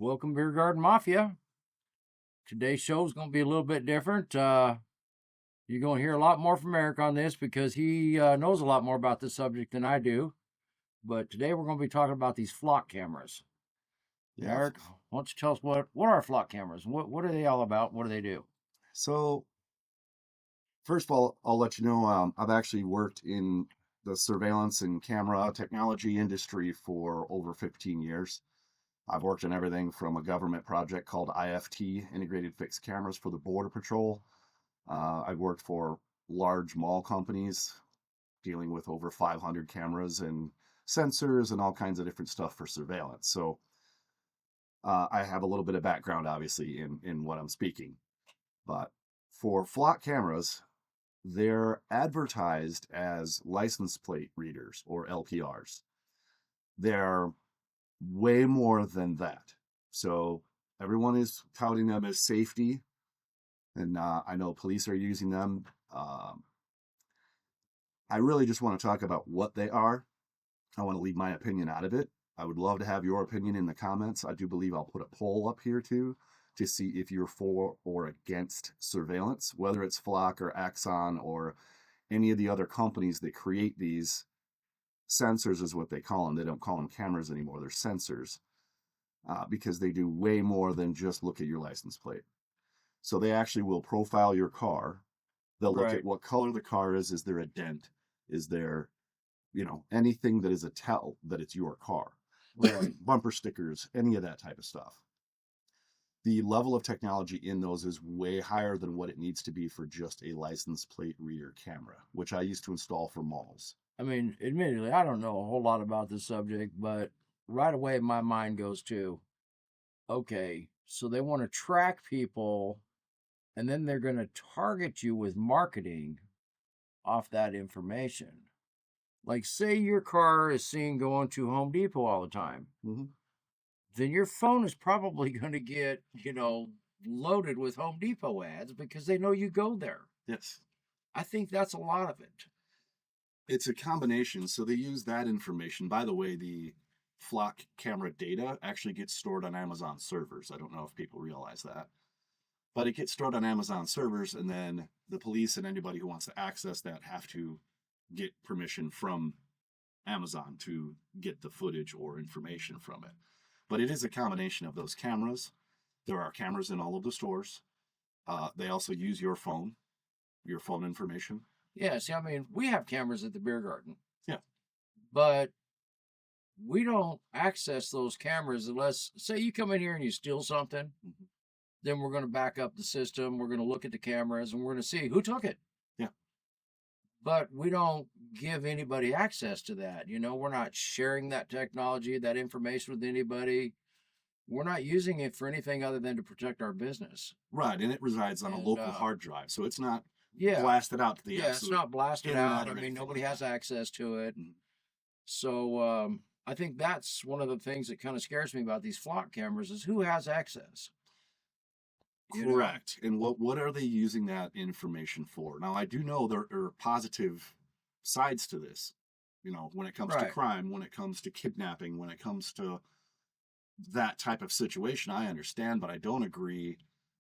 Welcome, Beer Garden Mafia. Today's show is going to be a little bit different. You're going to hear a lot more from Eric on this because he knows a lot more about this subject than I do. But today we're going to be talking about these flock cameras. Yeah. Eric, why don't you tell us what are flock cameras? What are they all about? What do they do? So, first of all, I'll let you know I've actually worked in the surveillance and camera technology industry for over 15 years. I've worked on everything from a government project called IFT, Integrated Fixed Cameras for the Border Patrol. I've worked for large mall companies dealing with over 500 cameras and sensors and all kinds of different stuff for surveillance. So I have a little bit of background, obviously, in what I'm speaking. But for flock cameras, they're advertised as license plate readers or LPRs. They're way more than that. So everyone is touting them as safety, and I know police are using them. I really just want to talk about what they are. I want to leave my opinion out of it. I would love to have your opinion in the comments. I do believe I'll put a poll up here too to see if you're for or against surveillance, whether it's Flock or Axon or any of the other companies that create these sensors is what they call them. They don't call them cameras anymore. They're sensors because they do way more than just look at your license plate. So they actually will profile your car. They'll look at what color the car is. Is there a dent? Is there, anything that is a tell that it's your car? Right. Bumper stickers, any of that type of stuff. The level of technology in those is way higher than what it needs to be for just a license plate reader camera, which I used to install for malls. I mean, admittedly, I don't know a whole lot about this subject, but right away my mind goes to, okay, so they want to track people and then they're going to target you with marketing off that information. Like, say your car is seen going to Home Depot all the time. Mm-hmm. Then your phone is probably going to get, loaded with Home Depot ads because they know you go there. Yes. I think that's a lot of it. It's a combination. So they use that information. By the way, the flock camera data actually gets stored on Amazon servers. I don't know if people realize that. But it gets stored on Amazon servers, and then the police and anybody who wants to access that have to get permission from Amazon to get the footage or information from it. But it is a combination of those cameras. There are cameras in all of the stores. They also use your phone information. Yeah, see, I mean, we have cameras at the beer garden. Yeah. But we don't access those cameras unless, say, you come in here and you steal something. Mm-hmm. Then we're going to back up the system. We're going to look at the cameras and we're going to see who took it. Yeah. But we don't give anybody access to that. We're not sharing that technology, that information with anybody. We're not using it for anything other than to protect our business. Right. And it resides on a local hard drive. So it's not yeah. blasted out to the it's not blasted out. I mean, nobody has access to it. So I think that's one of the things that kind of scares me about these flock cameras is who has access. Correct. And what are they using that information for? Now, I do know there are positive sides to this. When it comes to crime, when it comes to kidnapping, when it comes to that type of situation, I understand, but I don't agree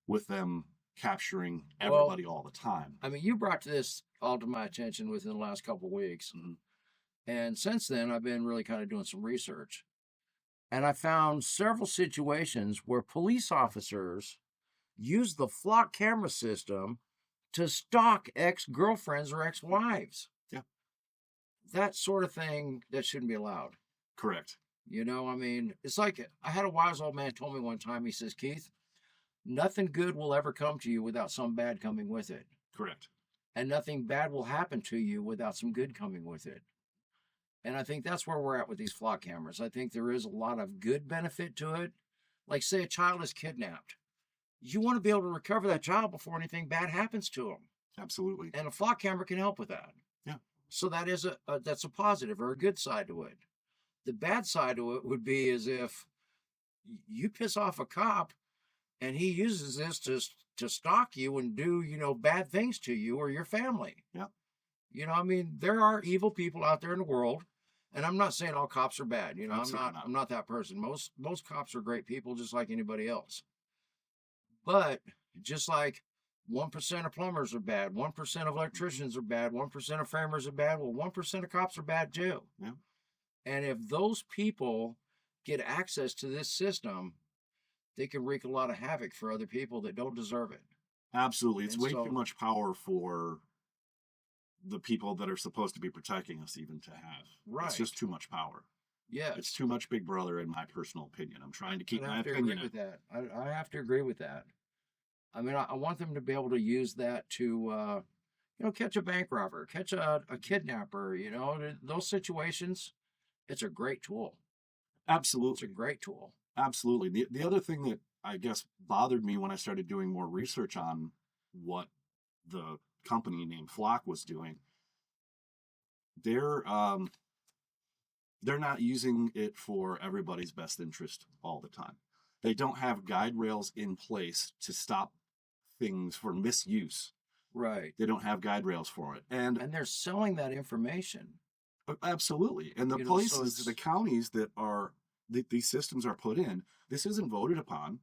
with them capturing everybody all the time. I mean, you brought this all to my attention within the last couple of weeks. Mm-hmm. And since then, I've been really kind of doing some research. And I found several situations where police officers use the flock camera system to stalk ex-girlfriends or ex-wives. Yeah. That sort of thing, that shouldn't be allowed. Correct. I mean, it's like I had a wise old man told me one time, he says, Keith, nothing good will ever come to you without some bad coming with it. Correct. And nothing bad will happen to you without some good coming with it. And I think that's where we're at with these flock cameras. I think there is a lot of good benefit to it. Like, say a child is kidnapped. You want to be able to recover that child before anything bad happens to them. Absolutely. And a flock camera can help with that. Yeah. So that is that's a positive or a good side to it. The bad side to it would be as if you piss off a cop and he uses this to stalk you and do, bad things to you or your family. Yeah. I mean, there are evil people out there in the world. And I'm not saying all cops are bad. You know, Absolutely not. I'm not that person. Most cops are great people, just like anybody else. But just like 1% of plumbers are bad, 1% of electricians are bad, 1% of framers are bad. Well, 1% of cops are bad too. Yeah. And if those people get access to this system, they can wreak a lot of havoc for other people that don't deserve it. Absolutely. It's And way too so, much power for the people that are supposed to be protecting us even to have. It's just right. too much power. It's Yes. too much Big Brother, in my personal opinion. I'm trying to keep I'd my have to agree opinion with out. that. I have to agree with that. I mean, I want them to be able to use that to, catch a bank robber, catch a kidnapper, those situations. It's a great tool. It's a Absolutely. great tool. Absolutely. The other thing that I guess bothered me when I started doing more research on what the company named Flock was doing, they're they're not using it for everybody's best interest all the time. They don't have guide rails in place to stop things for misuse. Right. They don't have guide rails for it. And And they're selling that information. absolutely. And the So places, the it's counties that these systems are put in, this isn't voted upon.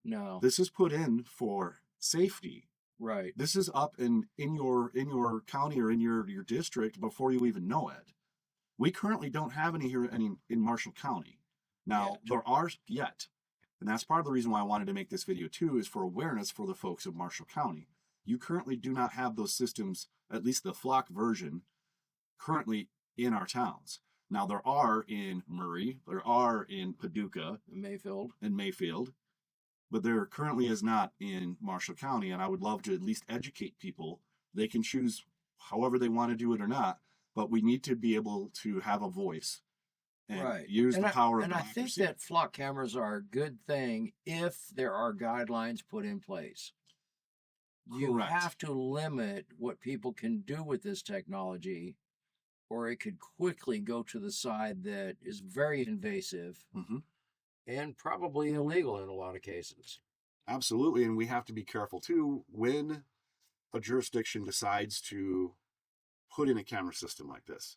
no. This is put in for safety. Right. This is up in your county or in your district before you even know it. We currently don't have any in Marshall County. Now, Yet. there are yet. And that's part of the reason why I wanted to make this video too, is for awareness for the folks of Marshall County. You currently do not have those systems, at least the Flock version, currently in our towns. Now, there are in Murray, there are in Paducah Mayfield. and Mayfield, but there currently is not in Marshall County. And I would love to at least educate people. They can choose however they want to do it or not, but we need to be able to have a voice and Right. use the power of And I think democracy. that flock cameras are a good thing if there are guidelines put in place. You Correct. have to limit what people can do with this technology, or it could quickly go to the side that is very invasive Mhm. and probably illegal in a lot of cases. Absolutely. And we have to be careful too when a jurisdiction decides to put in a camera system like this.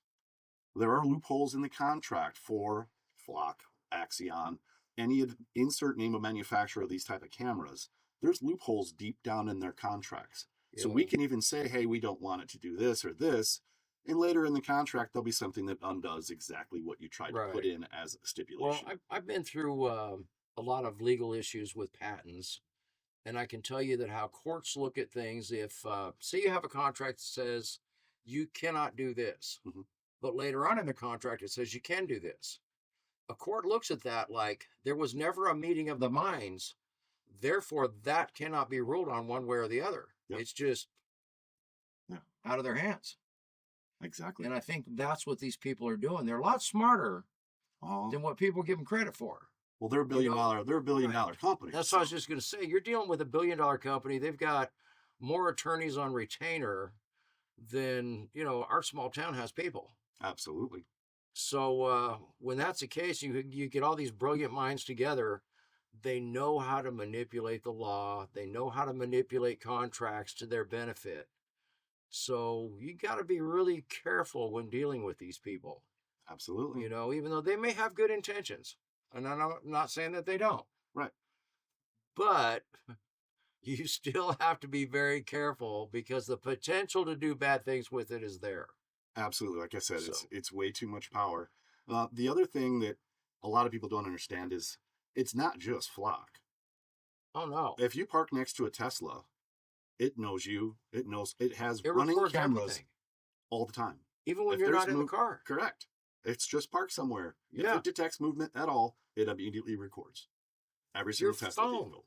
There are loopholes in the contract for Flock, Axion, any of insert name of manufacturer of these type of cameras. There's loopholes deep down in their contracts. So we can even say, hey, we don't want it to do this or this. And later in the contract, there'll be something that undoes exactly what you tried to put in as a stipulation. Well, I've been through a lot of legal issues with patents, and I can tell you that how courts look at things. If, say, you have a contract that says you cannot do this, Mhm. but later on in the contract it says you can do this. A court looks at that like there was never a meeting of the minds, therefore that cannot be ruled on one way or the other. Yep. It's just Yeah. out of their hands. Exactly. And I think that's what these people are doing. They're a lot smarter than what people give them credit for. Well, they're a billion dollar company. That's what I was just going to say. You're dealing with $1 billion company. They've got more attorneys on retainer than, our small town has people. Absolutely. So when that's the case, you get all these brilliant minds together. They know how to manipulate the law. They know how to manipulate contracts to their benefit. So you got to be really careful when dealing with these people. Absolutely. Even though they may have good intentions. And I'm not saying that they don't. Right. But you still have to be very careful because the potential to do bad things with it is there. Absolutely. Like I said, it's way too much power. The other thing that a lot of people don't understand is it's not just Flock. Oh, no. If you park next to a Tesla, it knows you. It has It running records cameras everything. all the time. Even when If you're there's not in the car. Correct. It's just parked somewhere. Yeah. If it detects movement at all, it immediately records. Every single Tesla vehicle.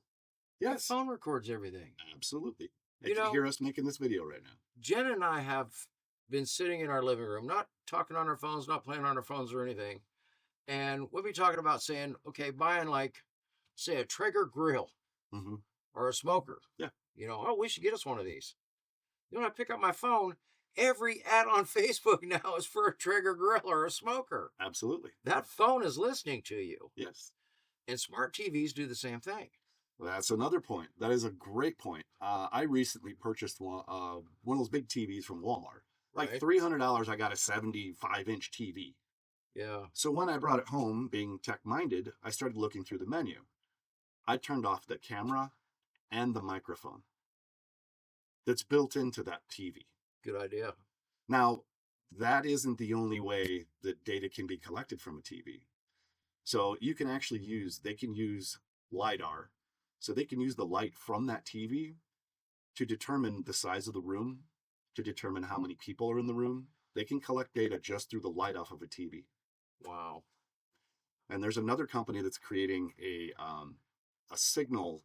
Yes. Your phone records everything. Absolutely. You can hear us making this video right now. Jen and I have been sitting in our living room, not talking on our phones, not playing on our phones or anything. And we'll be talking about saying, okay, buying say a Traeger grill or a smoker. Yeah. We should get us one of these. When I pick up my phone, every ad on Facebook now is for a Traeger grill or a smoker. Absolutely. That phone is listening to you. Yes. And smart TVs do the same thing. That's another point. That is a great point. I recently purchased one of those big TVs from Walmart. Like Right. $300, I got a 75-inch TV. Yeah. So when I brought it home, being tech-minded, I started looking through the menu. I turned off the camera and the microphone that's built into that TV. Good idea. Now, that isn't the only way that data can be collected from a TV. So you can actually they can use LiDAR. So they can use the light from that TV to determine the size of the room, to determine how many people are in the room. They can collect data just through the light off of a TV. Wow. And there's another company that's creating a signal.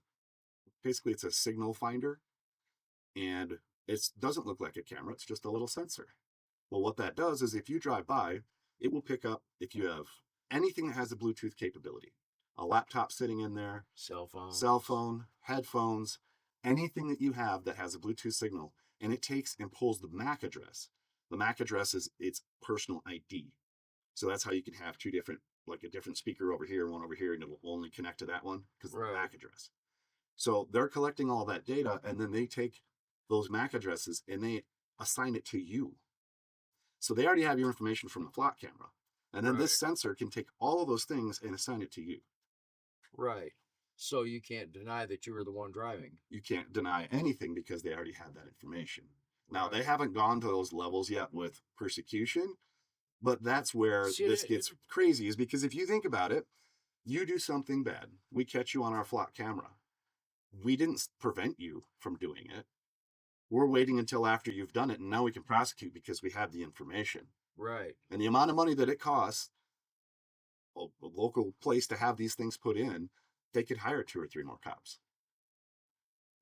Basically, it's a signal finder, and it doesn't look like a camera. It's just a little sensor. Well, what that does is if you drive by, it will pick up if you have anything that has a Bluetooth capability, a laptop sitting in there, Cell phone, headphones, anything that you have that has a Bluetooth signal, and it takes and pulls the MAC address. The MAC address is its personal ID. So that's how you can have two different, like a different speaker over here, one over here, and it will only connect to that one because of the MAC address. So they're collecting all that data, and then they take those MAC addresses and they assign it to you. So they already have your information from the flock camera. And then this sensor can take all of those things and assign it to you. Right. So you can't deny that you were the one driving. You can't deny anything because they already have that information. Now, they haven't gone to those levels yet with persecution, but that's where this gets crazy, is because if you think about it, you do something bad. We catch you on our flock camera. We didn't prevent you from doing it. We're waiting until after you've done it, and now we can prosecute because we have the information. Right. And the amount of money that it costs a local place to have these things put in, they could hire 2 or 3 more cops.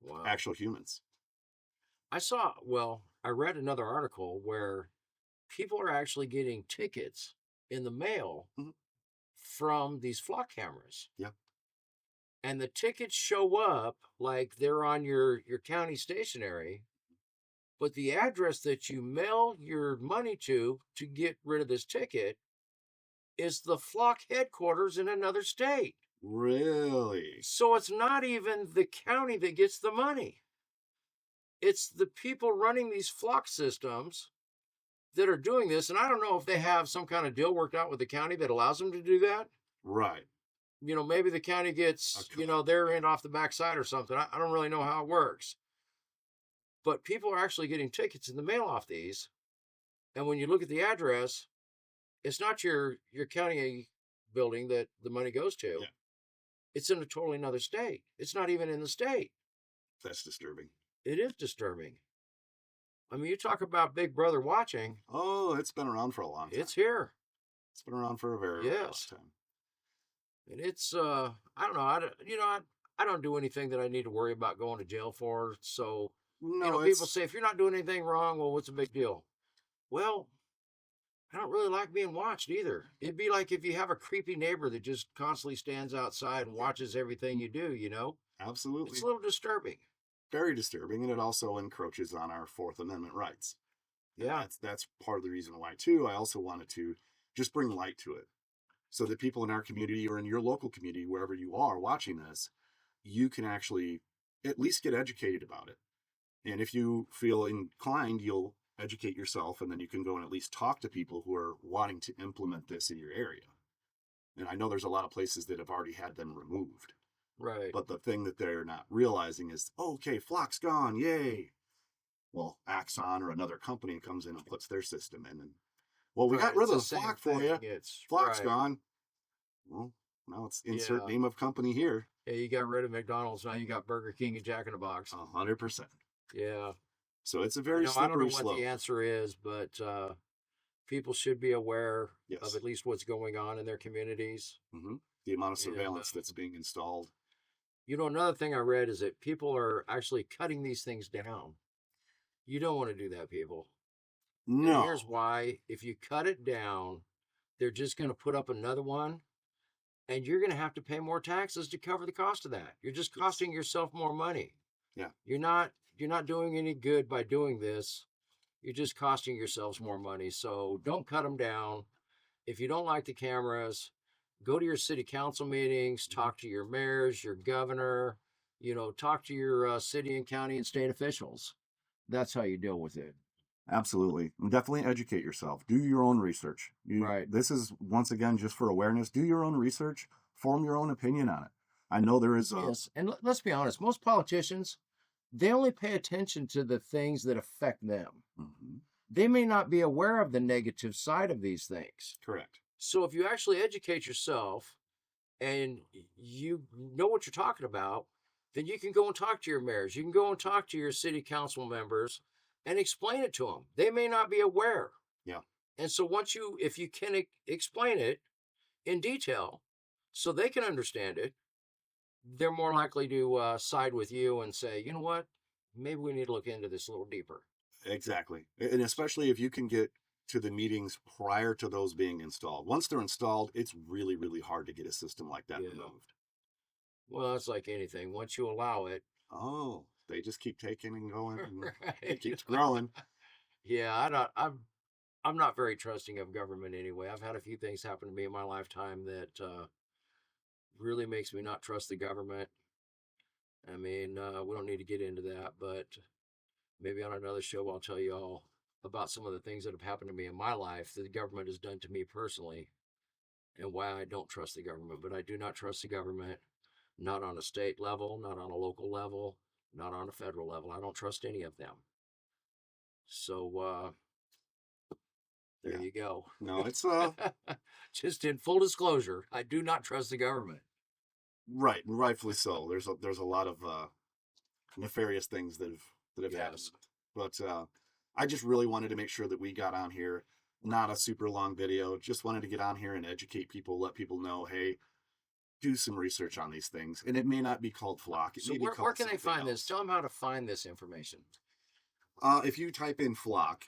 Wow. Actual humans. I read another article where people are actually getting tickets in the mail from these flock cameras. Yeah. And the tickets show up like they're on your county stationery, but the address that you mail your money to get rid of this ticket is the flock headquarters in another state. Really? So it's not even the county that gets the money. It's the people running these flock systems that are doing this. And I don't know if they have some kind of deal worked out with the county that allows them to do that. Right. Maybe the county gets, their end off the backside or something. I don't really know how it works. But people are actually getting tickets in the mail off these. And when you look at the address, it's not your county building that the money goes to. Yeah. It's in a totally another state. It's not even in the state. That's disturbing. It is disturbing. I mean, you talk about Big Brother watching. Oh, it's been around for a long time. It's here. It's been around for a very long time. And it's, I don't know. I don't do anything that I need to worry about going to jail for. So, people say, if you're not doing anything wrong, well, what's the big deal? Well, I don't really like being watched either. It'd be like if you have a creepy neighbor that just constantly stands outside and watches everything you do, Absolutely. It's a little disturbing. Very disturbing, and it also encroaches on our Fourth Amendment rights. Yeah. And that's part of the reason why, too, I also wanted to just bring light to it so that people in our community or in your local community, wherever you are watching this, you can actually at least get educated about it. And if you feel inclined, you'll educate yourself, and then you can go and at least talk to people who are wanting to implement this in your area. And I know there's a lot of places that have already had them removed. Right. But the thing that they're not realizing is, okay, flock's gone, yay. Well, Axon or another company comes in and puts their system in. And, well, we got rid of the flock for you. Flock's gone. Well, now it's insert name of company here. Yeah, you got rid of McDonald's. Now you got Burger King and Jack in the Box. 100%. Yeah. So it's a very slippery slope. I don't know what the answer is, but people should be aware of at least what's going on in their communities. Mm-hmm. The amount of surveillance that's being installed. Another thing I read is that people are actually cutting these things down. You don't want to do that, people. No. And here's why. If you cut it down, they're just going to put up another one, and you're going to have to pay more taxes to cover the cost of that. You're just costing yourself more money. Yeah. You're not doing any good by doing this. You're just costing yourselves more money. So don't cut them down. If you don't like the cameras, go to your city council meetings, talk to your mayors, your governor, talk to your city and county and state officials. That's how you deal with it. Absolutely. And definitely educate yourself. Do your own research. Right. This is, once again, just for awareness. Do your own research. Form your own opinion on it. I know there is a... Yes. And let's be honest, most politicians, they only pay attention to the things that affect them. Mhm. They may not be aware of the negative side of these things. Correct. So if you actually educate yourself and you know what you're talking about, then you can go and talk to your mayors. You can go and talk to your city council members and explain it to them. They may not be aware. Yeah. And so if you can explain it in detail so they can understand it, they're more likely to side with you and say, you know what, maybe we need to look into this a little deeper. Exactly. And especially if you can get to the meetings prior to those being installed. Once they're installed, it's really, really hard to get a system like that removed. Well, it's like anything. Once you allow it. Oh, they just keep taking and going. And Right. it keeps growing. Yeah, I'm not very trusting of government anyway. I've had a few things happen to me in my lifetime that really makes me not trust the government. I mean, we don't need to get into that, but maybe on another show I'll tell you all about some of the things that have happened to me in my life that the government has done to me personally and why I don't trust the government. But I do not trust the government, not on a state level, not on a local level, not on a federal level. I don't trust any of them. So there you go. No, it's just in full disclosure, I do not trust the government. right, rightfully so. There's a lot of nefarious things that have happened. But I just really wanted to make sure that we got on here. Not a super long video. Just wanted to get on here and educate people, let people know, hey, do some research on these things. And it may not be called flock. So where can they find this? Tell them how to find this information. If you type in flock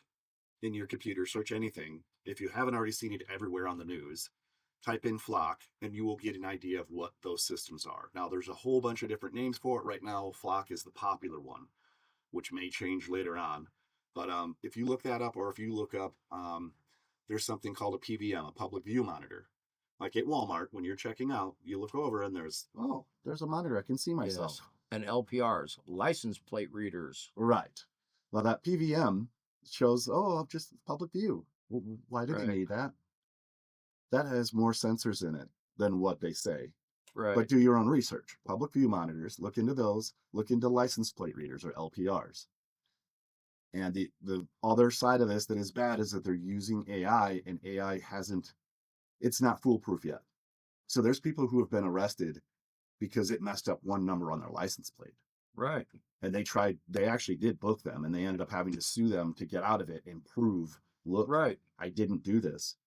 in your computer, search anything. If you haven't already seen it everywhere on the news, type in flock and you will get an idea of what those systems are. Now, there's a whole bunch of different names for it. Right now, flock is the popular one, which may change later on. But if you look that up, or if you look up, there's something called a PVM, a public view monitor. Like at Walmart, when you're checking out, you look over and there's a monitor. I can see myself. Yes. And LPRs, license plate readers. Right. Well, that PVM shows, just public view. Why did you need that? That has more sensors in it than what they say. Right. But do your own research. Public view monitors, look into those. Look into license plate readers, or LPRs. And the other side of this that is bad is that they're using AI, and AI it's not foolproof yet. So there's people who have been arrested because it messed up one number on their license plate. Right. And they actually did book them, and they ended up having to sue them to get out of it and prove, look, right, I didn't do this.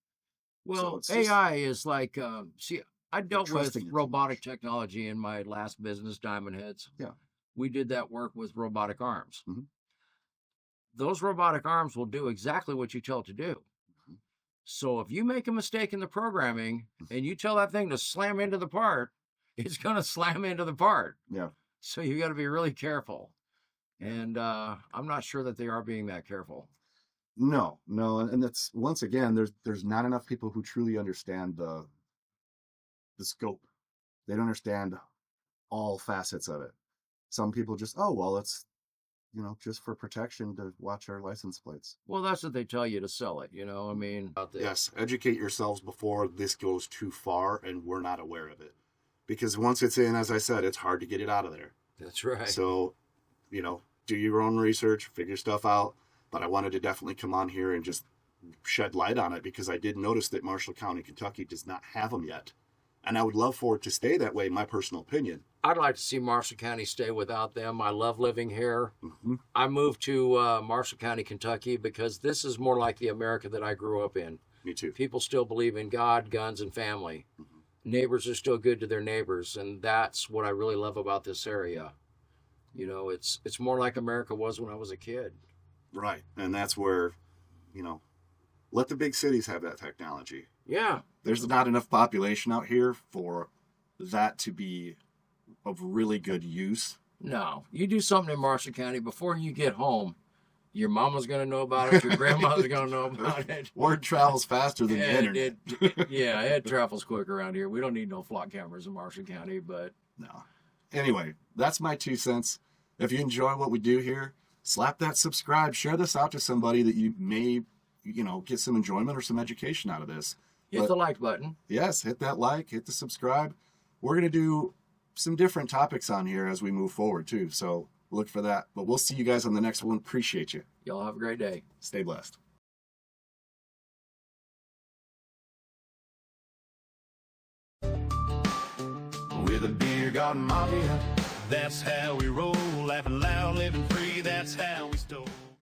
Well, so AI is like, I dealt with robotic technology in my last business, Diamond Heads. Yeah. We did that work with robotic arms. Mm-hmm. Those robotic arms will do exactly what you tell it to do. Mm-hmm. So if you make a mistake in the programming and you tell that thing to slam into the part, it's going to slam into the part. Yeah. So you got to be really careful. And I'm not sure that they are being that careful. No. And that's, once again, there's not enough people who truly understand the scope. They don't understand all facets of it. Some people just, it's, just for protection to watch our license plates. Well, that's what they tell you to sell it, I mean. Yes, educate yourselves before this goes too far and we're not aware of it. Because once it's in, as I said, it's hard to get it out of there. That's right. So, do your own research, figure stuff out. But I wanted to definitely come on here and just shed light on it, because I did notice that Marshall County, Kentucky does not have them yet. And I would love for it to stay that way, my personal opinion. I'd like to see Marshall County stay without them. I love living here. Mm-hmm. I moved to Marshall County, Kentucky, because this is more like the America that I grew up in. Me too. People still believe in God, guns, and family. Mm-hmm. Neighbors are still good to their neighbors, and that's what I really love about this area. It's more like America was when I was a kid. Right, and that's where, let the big cities have that technology. Yeah. There's not enough population out here for that to be of really good use. No. You do something in Marshall County, before you get home, your mama's going to know about it, your grandmother's going to know about it. Word travels faster than the internet. It travels quick around here. We don't need no flock cameras in Marshall County, but... No. Anyway, that's my 2 cents. If you enjoy what we do here, slap that subscribe, share this out to somebody that you may, get some enjoyment or some education out of this. Hit the like button. Yes, hit that like, hit the subscribe. We're going to do some different topics on here as we move forward too. So look for that. But we'll see you guys on the next one. Appreciate you. Y'all have a great day. Stay blessed. With a beer garden mafia, that's how we roll. Laughing loud, living free, that's how we stole.